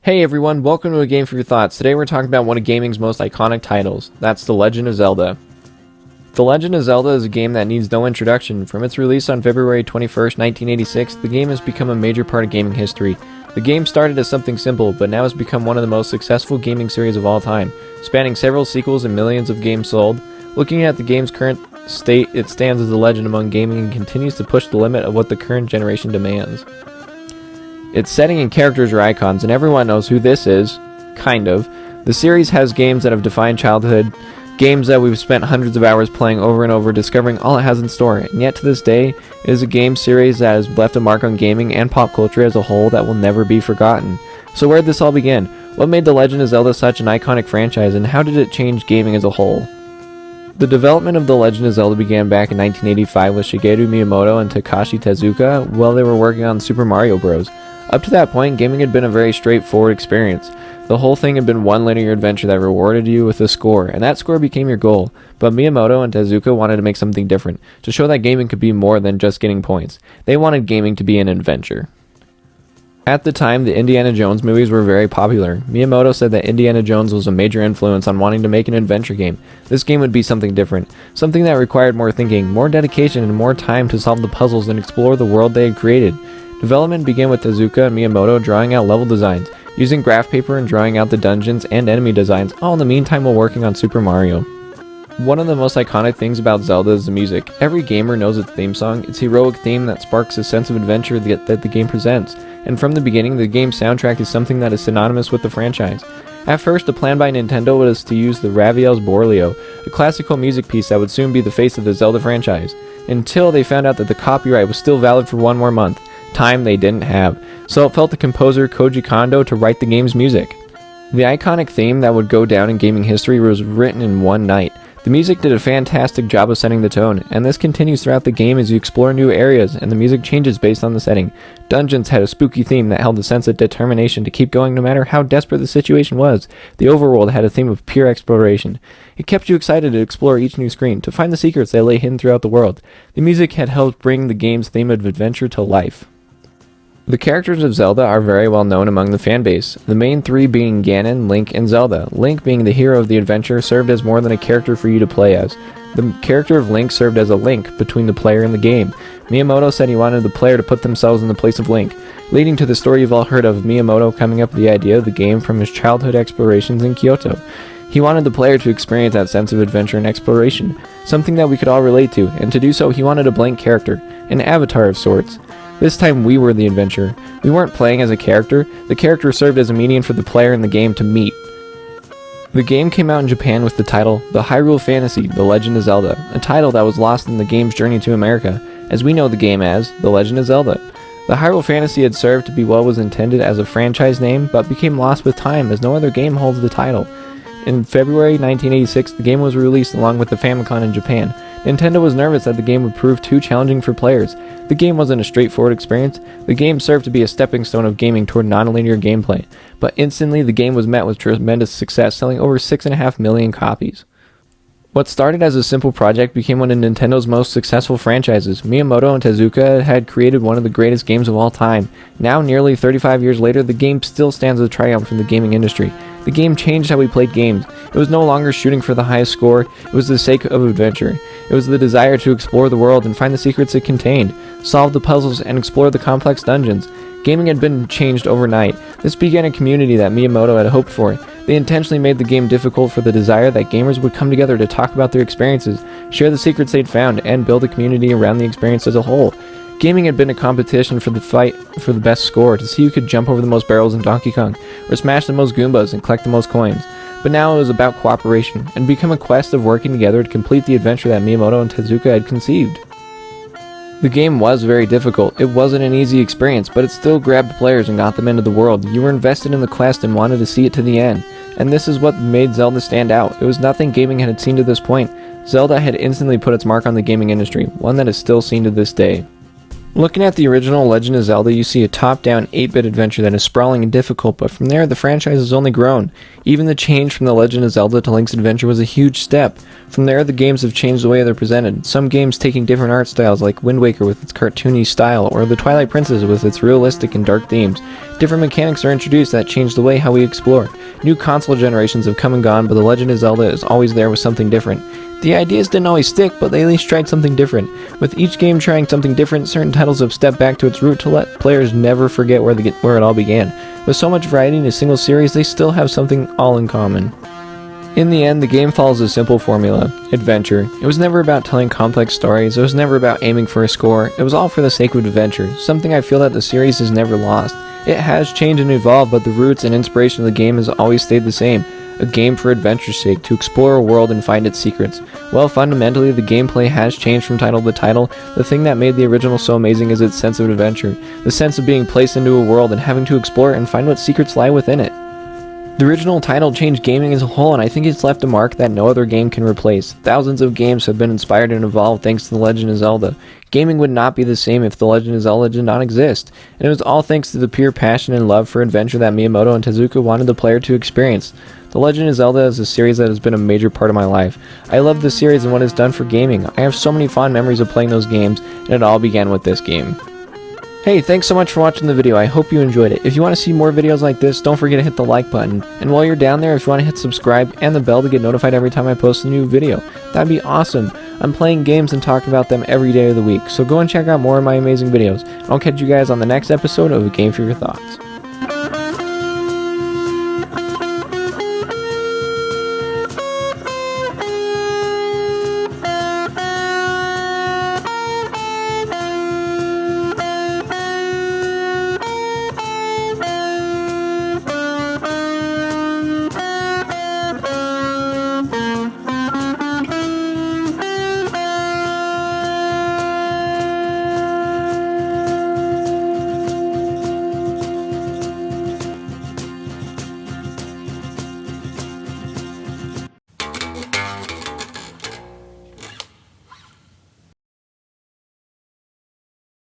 Hey everyone, welcome to A Game for Your Thoughts. Today we're talking about one of gaming's most iconic titles. That's The Legend of Zelda. The Legend of Zelda is a game that needs no introduction. From its release on February 21st, 1986, the game has become a major part of gaming history. The game started as something simple, but now has become one of the most successful gaming series of all time, spanning several sequels and millions of games sold. Looking at the game's current state, it stands as a legend among gaming and continues to push the limit of what the current generation demands. Its setting and characters are icons, and everyone knows who this is. Kind of. The series has games that have defined childhood, games that we've spent hundreds of hours playing over and over, discovering all it has in store, and yet to this day, it is a game series that has left a mark on gaming and pop culture as a whole that will never be forgotten. So where did this all begin? What made The Legend of Zelda such an iconic franchise, and how did it change gaming as a whole? The development of The Legend of Zelda began back in 1985 with Shigeru Miyamoto and Takashi Tezuka while they were working on Super Mario Bros. Up to that point, gaming had been a very straightforward experience. The whole thing had been one linear adventure that rewarded you with a score, and that score became your goal. But Miyamoto and Tezuka wanted to make something different, to show that gaming could be more than just getting points. They wanted gaming to be an adventure. At the time, the Indiana Jones movies were very popular. Miyamoto said that Indiana Jones was a major influence on wanting to make an adventure game. This game would be something different, something that required more thinking, more dedication, and more time to solve the puzzles and explore the world they had created. Development began with Tezuka and Miyamoto drawing out level designs, using graph paper and drawing out the dungeons and enemy designs, all in the meantime while working on Super Mario. One of the most iconic things about Zelda is the music. Every gamer knows its theme song, its heroic theme that sparks a sense of adventure that the game presents, and from the beginning the game's soundtrack is something that is synonymous with the franchise. At first, the plan by Nintendo was to use the Raviel's Borleo, a classical music piece that would soon be the face of the Zelda franchise, until they found out that the copyright was still valid for one more month. Time they didn't have, so it fell to composer Koji Kondo to write the game's music. The iconic theme that would go down in gaming history was written in one night. The music did a fantastic job of setting the tone, and this continues throughout the game as you explore new areas and the music changes based on the setting. Dungeons had a spooky theme that held a sense of determination to keep going no matter how desperate the situation was. The overworld had a theme of pure exploration. It kept you excited to explore each new screen, to find the secrets that lay hidden throughout the world. The music had helped bring the game's theme of adventure to life. The characters of Zelda are very well known among the fanbase, the main three being Ganon, Link, and Zelda. Link, being the hero of the adventure, served as more than a character for you to play as. The character of Link served as a link between the player and the game. Miyamoto said he wanted the player to put themselves in the place of Link, leading to the story you've all heard of Miyamoto coming up with the idea of the game from his childhood explorations in Kyoto. He wanted the player to experience that sense of adventure and exploration, something that we could all relate to, and to do so he wanted a blank character, an avatar of sorts. This time we were the adventurer. We weren't playing as a character, the character served as a medium for the player in the game to meet. The game came out in Japan with the title The Hyrule Fantasy: The Legend of Zelda, a title that was lost in the game's journey to America, as we know the game as The Legend of Zelda. The Hyrule Fantasy had served to be what was intended as a franchise name, but became lost with time as no other game holds the title. In February 1986, the game was released along with the Famicom in Japan. Nintendo was nervous that the game would prove too challenging for players. The game wasn't a straightforward experience. The game served to be a stepping stone of gaming toward non-linear gameplay, but instantly the game was met with tremendous success, selling over 6.5 million copies. What started as a simple project became one of Nintendo's most successful franchises. Miyamoto and Tezuka had created one of the greatest games of all time. Now, nearly 35 years later, the game still stands as a triumph in the gaming industry. The game changed how we played games. It was no longer shooting for the highest score, it was the sake of adventure. It was the desire to explore the world and find the secrets it contained, solve the puzzles, and explore the complex dungeons. Gaming had been changed overnight. This began a community that Miyamoto had hoped for. They intentionally made the game difficult for the desire that gamers would come together to talk about their experiences, share the secrets they'd found, and build a community around the experience as a whole. Gaming had been a competition for the fight for the best score, to see who could jump over the most barrels in Donkey Kong, or smash the most Goombas and collect the most coins. But now it was about cooperation, and become a quest of working together to complete the adventure that Miyamoto and Tezuka had conceived. The game was very difficult. It wasn't an easy experience, but it still grabbed players and got them into the world. You were invested in the quest and wanted to see it to the end. And this is what made Zelda stand out. It was nothing gaming had seen to this point. Zelda had instantly put its mark on the gaming industry, one that is still seen to this day. Looking at the original Legend of Zelda, you see a top-down 8-bit adventure that is sprawling and difficult, but from there, the franchise has only grown. Even the change from The Legend of Zelda to Link's Adventure was a huge step. From there, the games have changed the way they're presented, some games taking different art styles like Wind Waker with its cartoony style, or The Twilight Princess with its realistic and dark themes. Different mechanics are introduced that change the way how we explore. New console generations have come and gone, but The Legend of Zelda is always there with something different. The ideas didn't always stick, but they at least tried something different. With each game trying something different, certain titles have stepped back to its root to let players never forget where it all began. With so much variety in a single series, they still have something all in common. In the end, the game follows a simple formula: adventure. It was never about telling complex stories, it was never about aiming for a score, it was all for the sake of adventure, something I feel that the series has never lost. It has changed and evolved, but the roots and inspiration of the game has always stayed the same. A game for adventure's sake, to explore a world and find its secrets. While fundamentally the gameplay has changed from title to title, the thing that made the original so amazing is its sense of adventure, the sense of being placed into a world and having to explore it and find what secrets lie within it. The original title changed gaming as a whole, and I think it's left a mark that no other game can replace. Thousands of games have been inspired and evolved thanks to The Legend of Zelda. Gaming would not be the same if The Legend of Zelda did not exist, and it was all thanks to the pure passion and love for adventure that Miyamoto and Tezuka wanted the player to experience. The Legend of Zelda is a series that has been a major part of my life. I love the series and what it's done for gaming. I have so many fond memories of playing those games, and it all began with this game. Hey, thanks so much for watching the video. I hope you enjoyed it. If you want to see more videos like this, don't forget to hit the like button. And while you're down there, if you want to hit subscribe and the bell to get notified every time I post a new video, that'd be awesome. I'm playing games and talking about them every day of the week, so go and check out more of my amazing videos. I'll catch you guys on the next episode of A Game for Your Thoughts.